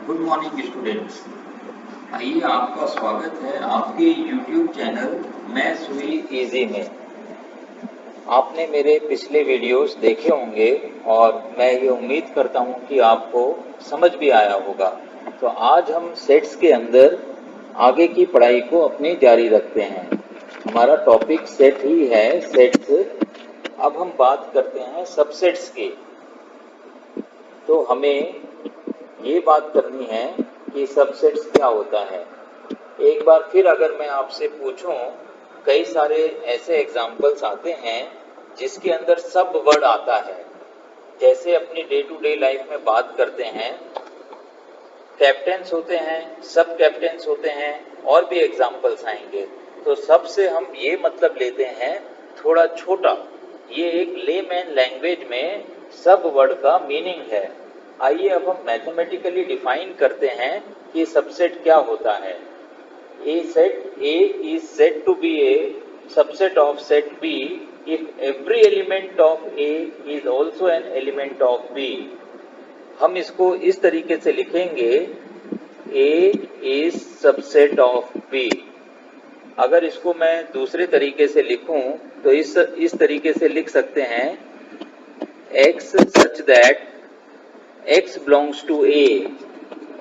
Good morning students. आइए आपका स्वागत है आपके YouTube चैनल मैं सुई इजी में। आपने मेरे पिछले वीडियोस देखे होंगे और मैं ये उम्मीद करता हूँ कि आपको समझ भी आया होगा। तो आज हम सेट्स के अंदर आगे की पढ़ाई को अपनी जारी रखते हैं। हमारा टॉपिक सेट ही है, सेट्स। अब हम बात करते हैं सबसेट्स की। तो हमें ये बात करनी है कि सबसेट्स क्या होता है। एक बार फिर अगर मैं आपसे पूछूं, कई सारे ऐसे एग्जाम्पल्स आते हैं जिसके अंदर सब वर्ड आता है। जैसे अपनी डे टू डे लाइफ में बात करते हैं, कैप्टन्स होते हैं, सब कैप्टन्स होते हैं, और भी एग्जाम्पल्स आएंगे। तो सब से हम ये मतलब लेते हैं थोड़ा छोटा। ये एक लेमैन लैंग्वेज में सब वर्ड का मीनिंग है। आइए अब हम मैथमेटिकली डिफाइन करते हैं कि सबसेट क्या होता है। A set A is said to be a subset of set B if every element of A is also an element of B। हम इसको इस तरीके से लिखेंगे, A is subset of B। अगर इसको मैं दूसरे तरीके से लिखूं तो इस तरीके से लिख सकते हैं, X such that X belongs to A,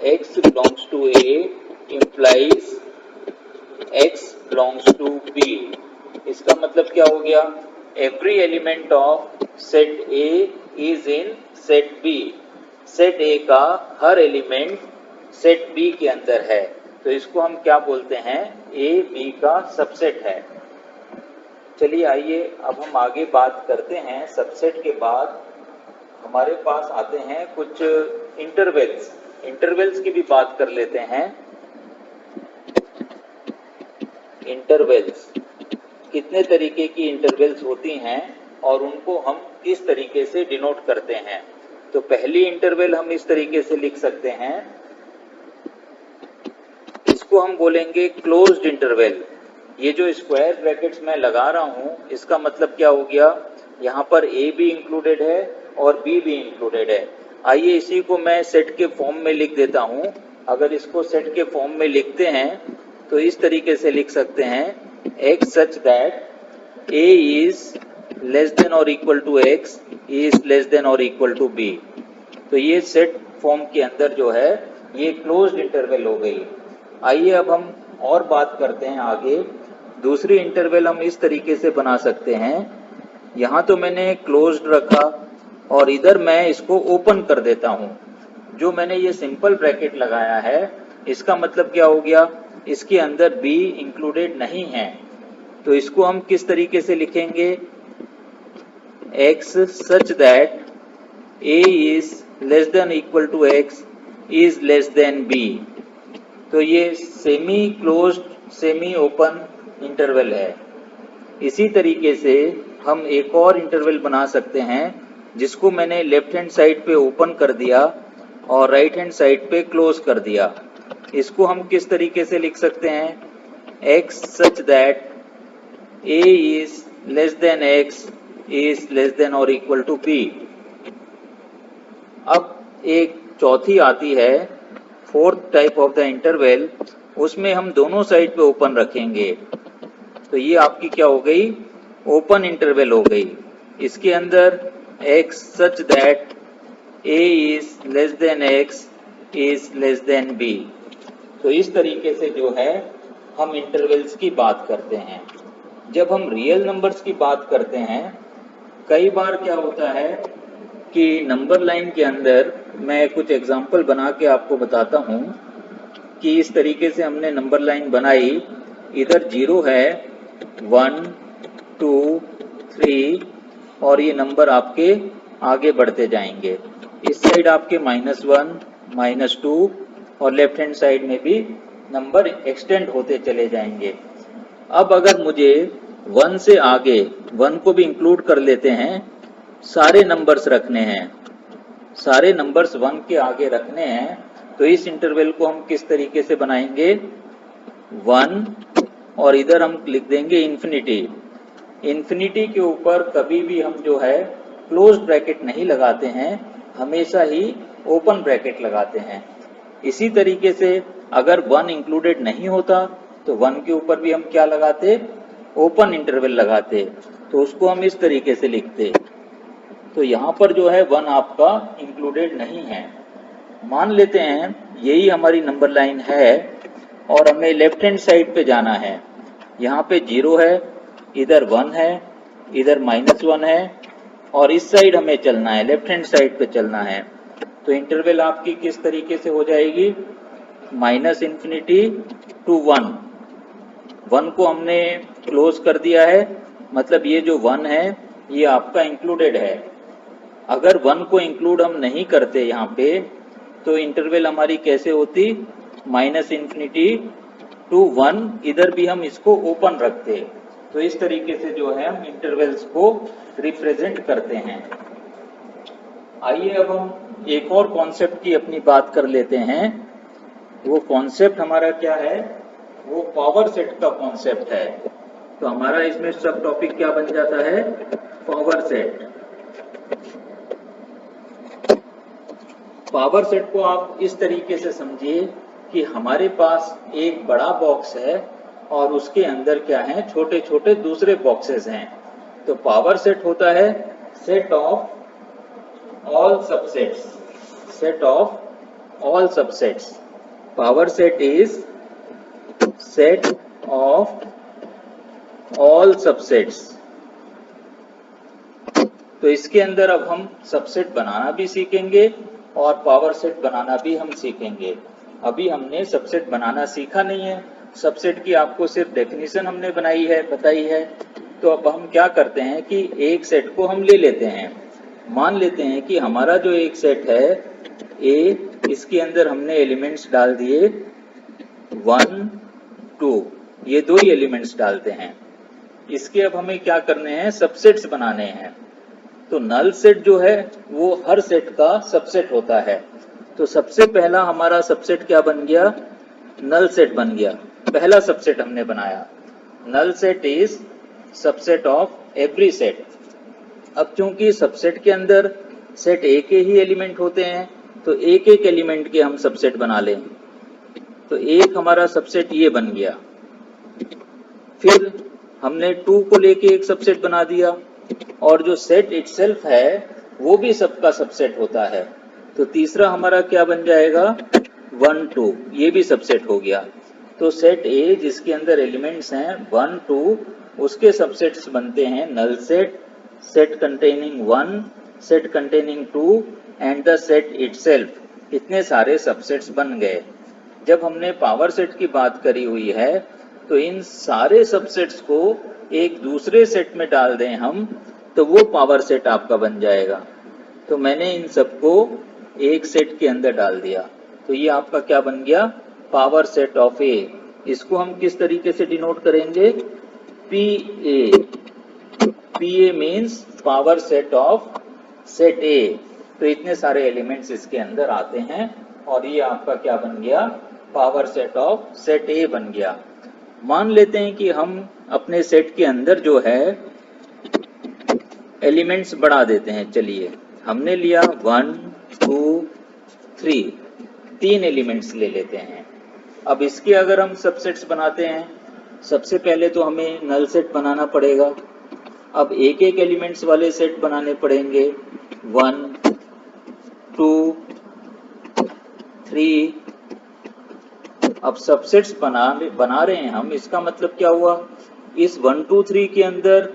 X belongs to A implies X belongs to B। इसका मतलब क्या हो गया? Every element of set A is in set B। Set A का हर एलिमेंट सेट B के अंदर है। तो इसको हम क्या बोलते हैं? A B का सबसेट है। चलिए आइए अब हम आगे बात करते हैं। सबसेट के बाद हमारे पास आते हैं कुछ इंटरवल्स। इंटरवल्स की भी बात कर लेते हैं। इंटरवल्स, कितने तरीके की इंटरवल्स होती हैं और उनको हम किस तरीके से डिनोट करते हैं। तो पहली इंटरवल हम इस तरीके से लिख सकते हैं, इसको हम बोलेंगे क्लोज्ड इंटरवल। ये जो स्क्वायर ब्रैकेट्स मैं लगा रहा हूं, इसका मतलब क्या हो गया? यहाँ पर A भी इंक्लूडेड है और B भी इंक्लूडेड है। आइए इसी को मैं सेट के फॉर्म में लिख देता हूं। अगर इसको सेट के फॉर्म में लिखते हैं तो इस तरीके से लिख सकते हैं, X such that A is less than or equal to X is less than or equal to B। तो ये सेट फॉर्म के अंदर जो है ये क्लोज्ड इंटरवल हो गई। आइए अब हम और बात करते हैं आगे। दूसरी इंटरवल हम इस तरीके से बना सकते हैं, यहाँ तो मैंने क्लोज्ड रखा और इधर मैं इसको ओपन कर देता हूँ। जो मैंने ये सिंपल ब्रैकेट लगाया है, इसका मतलब क्या हो गया? इसके अंदर B इंक्लूडेड नहीं है। तो इसको हम किस तरीके से लिखेंगे? X such that A is less than equal to X is less than B। तो ये semi closed semi open interval है। इसी तरीके से हम एक और इंटरवल बना सकते हैं जिसको मैंने लेफ्ट हैंड साइड पे ओपन कर दिया और राइट हैंड साइड पे क्लोज कर दिया। इसको हम किस तरीके से लिख सकते हैं? X such that A is less than X is less than or equal to B। अब एक चौथी आती है, fourth type of the interval. उसमें हम दोनों साइड पे ओपन रखेंगे। तो ये आपकी क्या हो गई? ओपन इंटरवल हो गई। इसके अंदर X such that A is less than X is less than B। तो इस तरीके से जो है हम इंटरवल्स की बात करते हैं। जब हम रियल नंबर्स की बात करते हैं, कई बार क्या होता है कि नंबर लाइन के अंदर, मैं कुछ एग्जाम्पल बना के आपको बताता हूँ कि इस तरीके से हमने नंबर लाइन बनाई। इधर 0 है, 1 2 3 और ये नंबर आपके आगे बढ़ते जाएंगे। इस साइड आपके -1 -2 और लेफ्ट हैंड साइड में भी नंबर एक्सटेंड होते चले जाएंगे। अब अगर मुझे 1 से आगे, 1 को भी इंक्लूड कर लेते हैं, सारे नंबर्स रखने हैं, सारे नंबर्स 1 के आगे रखने हैं, तो इस इंटरवल को हम किस तरीके से बनाएंगे? 1 और इधर हम लिख देंगे इन्फिनिटी। इन्फिनिटी के ऊपर कभी भी हम जो है क्लोज ब्रैकेट नहीं लगाते हैं, हमेशा ही ओपन ब्रैकेट लगाते हैं। इसी तरीके से अगर 1 इंक्लूडेड नहीं होता तो 1 के ऊपर भी हम क्या लगाते, ओपन इंटरवल लगाते, तो उसको हम इस तरीके से लिखते। तो यहाँ पर जो है 1 आपका इंक्लूडेड नहीं है। मान लेते हैं यही हमारी नंबर लाइन है और हमें लेफ्ट हैंड साइड पे जाना है। यहाँ पे 0 है, इधर 1 है, इधर -1 है और इस साइड हमें चलना है, लेफ्ट हैंड साइड पे चलना है। तो इंटरवल आपकी किस तरीके से हो जाएगी, -∞ to 1। 1 को हमने क्लोज कर दिया है, मतलब ये जो 1 है ये आपका इंक्लूडेड है। अगर 1 को इंक्लूड हम नहीं करते यहाँ पे तो इंटरवल हमारी कैसे होती, -∞ to 1, इधर भी हम इसको ओपन रखते। तो इस तरीके से जो है हम इंटरवल्स को रिप्रेजेंट करते हैं। आइए अब हम एक और कॉन्सेप्ट की अपनी बात कर लेते हैं। वो कॉन्सेप्ट हमारा क्या है, वो पावर सेट का कॉन्सेप्ट है। तो हमारा इसमें सब टॉपिक क्या बन जाता है, पावर सेट। पावर सेट को आप इस तरीके से समझिए कि हमारे पास एक बड़ा बॉक्स है और उसके अंदर क्या है, छोटे छोटे दूसरे बॉक्सेस हैं। तो पावर सेट होता है set of all subsets, set of all subsets. Power set is set of all subsets. तो इसके अंदर अब हम सबसेट बनाना भी सीखेंगे और पावर सेट बनाना भी हम सीखेंगे। अभी हमने सबसेट बनाना सीखा नहीं है, सबसेट की आपको सिर्फ डेफिनेशन हमने बताई है। तो अब हम क्या करते हैं कि एक सेट को हम ले लेते हैं। मान लेते हैं कि हमारा जो एक सेट है ए, इसके अंदर हमने एलिमेंट्स डाल दिए 1 2, ये 2 ही एलिमेंट्स डालते हैं। इसके अब हमें क्या करने हैं, सबसेट्स बनाने हैं। तो नल सेट जो है वो हर सेट का सबसेट होता है। तो सबसे पहला हमारा सबसेट क्या बन गया, नल सेट बन गया। पहला सबसेट हमने बनाया, null set is subset of every set. अब चूंकि सबसेट के अंदर सेट ए के ही एलिमेंट होते हैं तो एक एक एलिमेंट के हम सबसेट बना लें। तो एक हमारा सबसेट ये बन गया। फिर हमने 2 को लेके एक सबसेट बना दिया और जो सेट इटसेल्फ है वो भी सबका सबसेट होता है। तो तीसरा हमारा क्या बन जाएगा, 1 2, ये भी सबसेट हो गया। तो सेट ए जिसके अंदर एलिमेंट्स हैं 1 2, उसके सबसेट्स बनते हैं null set, set containing 1, set containing 2 and the set itself. इतने सारे सबसेट्स बन गए। जब हमने पावर सेट की बात करी हुई है तो इन सारे सबसेट्स को एक दूसरे सेट में डाल दें हम तो वो पावर सेट आपका बन जाएगा। तो मैंने इन सबको एक सेट के अंदर डाल दिया, तो ये आपका क्या बन गया, पावर सेट ऑफ ए। इसको हम किस तरीके से डिनोट करेंगे, P A. P A means power set of set ए। तो इतने सारे एलिमेंट्स इसके अंदर आते हैं और ये आपका क्या बन गया, पावर सेट ऑफ सेट ए बन गया। मान लेते हैं कि हम अपने सेट के अंदर जो है एलिमेंट्स बढ़ा देते हैं। चलिए हमने लिया 1 2 3, 3 एलिमेंट्स ले लेते हैं। अब इसके अगर हम सबसेट्स बनाते हैं, सबसे पहले तो हमें नल सेट बनाना पड़ेगा। अब एक एक एलिमेंट्स वाले सेट बनाने पड़ेंगे, 1 2 3। अब सबसेट्स बना रहे हैं हम, इसका मतलब क्या हुआ, इस 1 2 3 के अंदर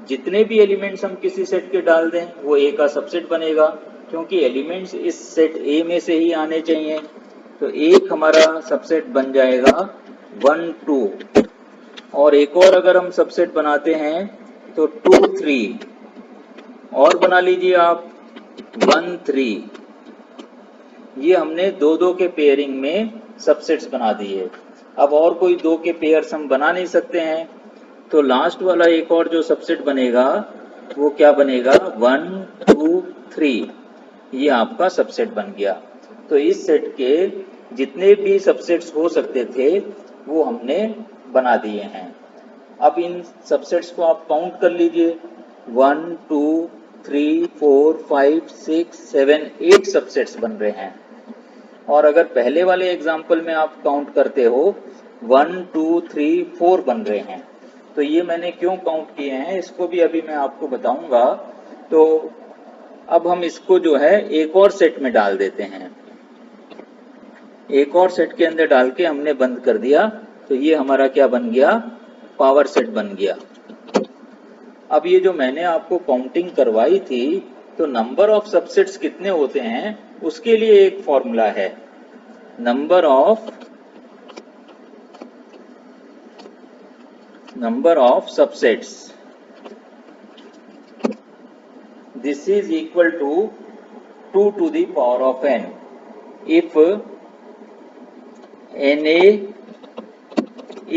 जितने भी एलिमेंट्स हम किसी सेट के डाल दें वो ए का सबसेट बनेगा, क्योंकि एलिमेंट्स इस सेट ए में से ही आने चाहिए। तो एक हमारा सबसेट बन जाएगा 1 2, और एक और अगर हम सबसेट बनाते हैं तो 2 3, और बना लीजिए आप 1 3। ये हमने 2 2 के पेयरिंग में सबसेट्स बना दिए। अब और कोई 2 के पेयर्स हम बना नहीं सकते हैं, तो लास्ट वाला एक और जो सबसेट बनेगा वो क्या बनेगा, 1 2 3। ये आपका सबसेट बन गया। तो इस सेट के जितने भी सबसेट्स हो सकते थे वो हमने बना दिए हैं। अब इन सबसेट्स को आप काउंट कर लीजिए, 1 2 3 4 5 6 7 8 सबसेट्स बन रहे हैं। और अगर पहले वाले एग्जाम्पल में आप काउंट करते हो 1 2 3 4 बन रहे हैं। तो ये मैंने क्यों काउंट किए हैं इसको भी अभी मैं आपको बताऊंगा। तो अब हम इसको जो है एक और सेट में डाल देते हैं, एक और सेट के अंदर डाल के हमने बंद कर दिया। तो ये हमारा क्या बन गया, पावर सेट बन गया। अब ये जो मैंने आपको काउंटिंग करवाई थी, तो नंबर ऑफ सबसेट्स कितने होते हैं उसके लिए एक फॉर्मूला है, number of subsets, this is equal to 2 to the power of n if na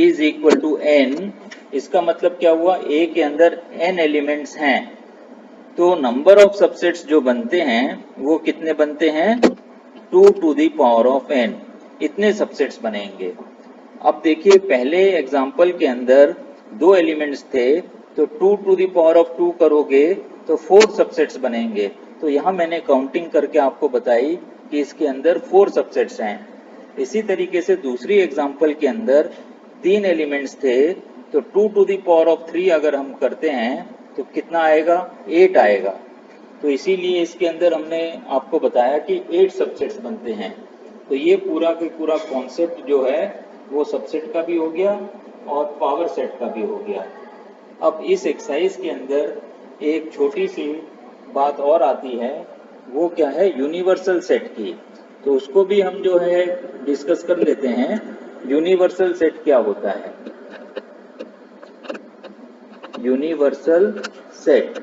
is equal to n। इसका मतलब क्या हुआ, a के अंदर n एलिमेंट्स हैं तो नंबर ऑफ सबसेट्स जो बनते हैं वो कितने बनते हैं, 2 to the power of n, इतने सबसेट्स बनेंगे। अब देखिए पहले एग्जाम्पल के अंदर 2 एलिमेंट्स थे तो 2 to the power of 2 करोगे तो 4 सबसेट्स बनेंगे। तो यहाँ मैंने काउंटिंग करके आपको बताई कि इसके अंदर 4 सबसेट्स हैं। इसी तरीके से दूसरी एग्जाम्पल के अंदर 3 एलिमेंट्स थे तो 2 to the power of 3 अगर हम करते हैं तो कितना आएगा, 8 आएगा। तो इसीलिए इसके अंदर हमने आपको बताया कि 8 सबसेट्स बनते हैं। तो ये पूरा का पूरा कॉन्सेप्ट जो है वो सबसेट का भी हो गया और पावर सेट का भी हो गया। अब इस एक्सरसाइज के अंदर एक छोटी सी बात और आती है, वो क्या है, यूनिवर्सल सेट की। तो उसको भी हम जो है डिस्कस कर लेते हैं। यूनिवर्सल सेट क्या होता है, यूनिवर्सल सेट,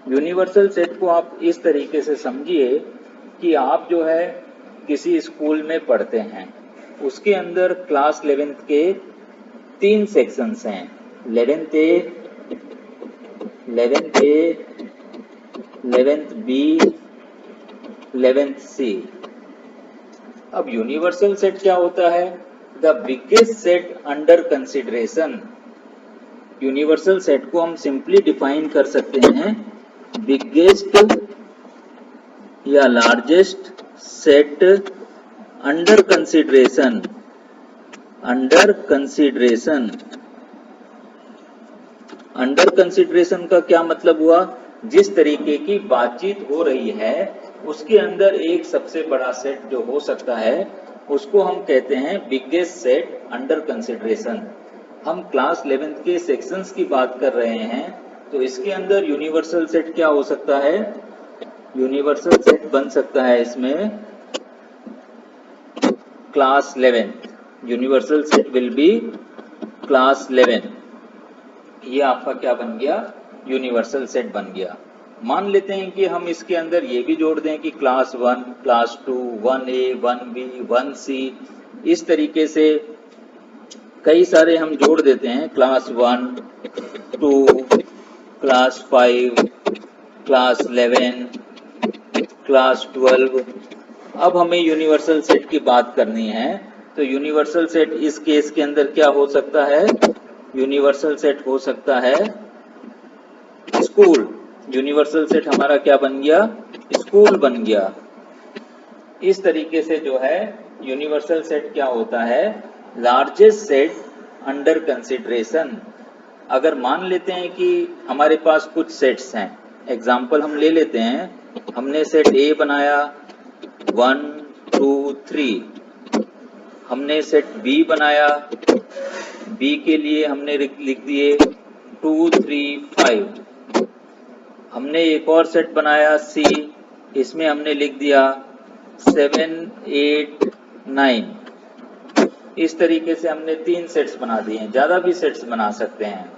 यूनिवर्सल सेट को आप इस तरीके से समझिए कि आप जो है किसी स्कूल में पढ़ते हैं, उसके अंदर क्लास 11th के 3 सेक्शंस हैं, 11th A, 11th B, 11th C। अब यूनिवर्सल सेट क्या होता है, the biggest set under consideration. Universal set को हम सिंपली डिफाइन कर सकते हैं, बिगेस्ट या largest set under consideration, under consideration. Under consideration का क्या मतलब हुआ, जिस तरीके की बातचीत हो रही है उसके अंदर एक सबसे बड़ा सेट जो हो सकता है उसको हम कहते हैं बिगेस्ट सेट अंडर कंसिडरेशन। हम क्लास 11th के सेक्शंस की बात कर रहे हैं तो इसके अंदर यूनिवर्सल सेट क्या हो सकता है, यूनिवर्सल सेट बन सकता है इसमें class 11th, universal set will be class 11। ये आपका क्या बन गया, यूनिवर्सल सेट बन गया। मान लेते हैं कि हम इसके अंदर ये भी जोड़ दें कि class 1, class 2, 1A, 1B, 1C, इस तरीके से कई सारे हम जोड़ देते हैं, क्लास 1, 2, क्लास 5, क्लास 11, क्लास 12। अब हमें यूनिवर्सल सेट की बात करनी है तो यूनिवर्सल सेट इस केस के अंदर क्या हो सकता है, यूनिवर्सल सेट हो सकता है स्कूल। यूनिवर्सल सेट हमारा क्या बन गया, स्कूल बन गया। इस तरीके से जो है यूनिवर्सल सेट क्या होता है, लार्जेस्ट सेट अंडर कंसिडरेशन। अगर मान लेते हैं कि हमारे पास कुछ सेट्स हैं, एग्जाम्पल हम ले लेते हैं, हमने सेट A बनाया 1 2 3, हमने सेट B बनाया, B के लिए हमने लिख दिए 2 3 5, हमने एक और सेट बनाया C, इसमें हमने लिख दिया 7 8 9। इस तरीके से हमने 3 सेट्स बना दिए हैं, ज्यादा भी सेट्स बना सकते हैं।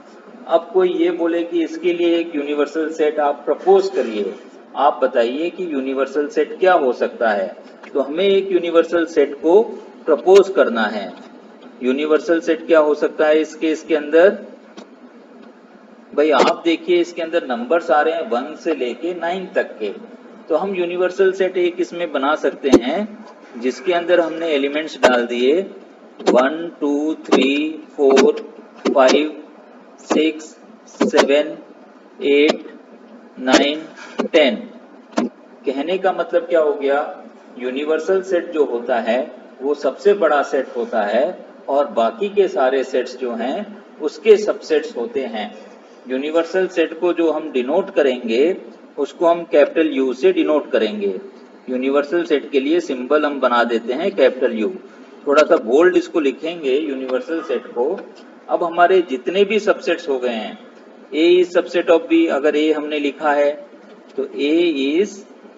अब कोई ये बोले कि इसके लिए एक यूनिवर्सल सेट आप प्रपोज करिए, आप बताइए कि यूनिवर्सल सेट क्या हो सकता है। तो हमें एक यूनिवर्सल सेट को प्रपोज करना है। यूनिवर्सल सेट क्या हो सकता है इस केस के अंदर, भाई आप देखिए इसके अंदर नंबर्स आ रहे हैं 1 से लेके 9 तक के। तो हम यूनिवर्सल सेट एक इसमें बना सकते हैं जिसके अंदर हमने एलिमेंट्स डाल दिए 1 2 3 4 5 6 7 8 9 10। कहने का मतलब क्या हो गया, यूनिवर्सल सेट जो होता है वो सबसे बड़ा सेट होता है और बाकी के सारे सेट्स जो हैं उसके सबसेट्स होते हैं। यूनिवर्सल सेट को जो हम डिनोट करेंगे उसको हम कैपिटल यू से डिनोट करेंगे। यूनिवर्सल सेट के लिए सिंबल हम बना देते हैं कैपिटल यू। थोड़ा सा बोल्ड इसको लिखेंगे यूनिवर्सल सेट को। अब हमारे जितने भी सबसेट्स हो गए हैं, A is subset of B, अगर ए हमने लिखा है तो A is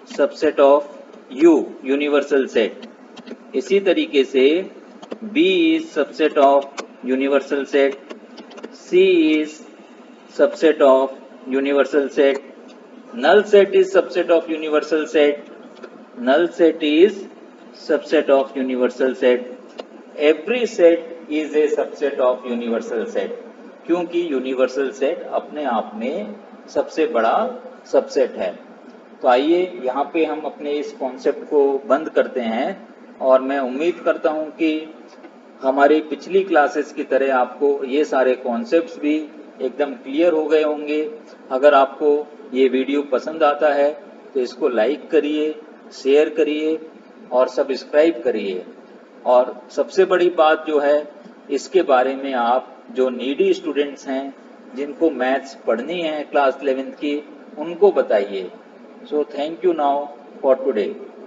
subset of U universal set. इसी तरीके से B is subset of universal set, C is subset of universal set, null set is subset of universal set, null set is subset of universal set, every set is a subset of universal set, क्योंकि universal set अपने आप में सबसे बड़ा subset है। तो आइए यहाँ पे हम अपने इस कॉन्सेप्ट को बंद करते हैं और मैं उम्मीद करता हूँ कि हमारी पिछली क्लासेस की तरह आपको ये सारे कॉन्सेप्ट्स भी एकदम क्लियर हो गए होंगे। अगर आपको ये वीडियो पसंद आता है तो इसको लाइक करिए, शेयर करिए और सब्सक्राइब करिए। और सबसे बड़ी बात जो है, इसके बारे में आप जो नीडी स्टूडेंट्स हैं जिनको मैथ्स पढ़नी है क्लास 11th की, उनको बताइए। So thank you now for today.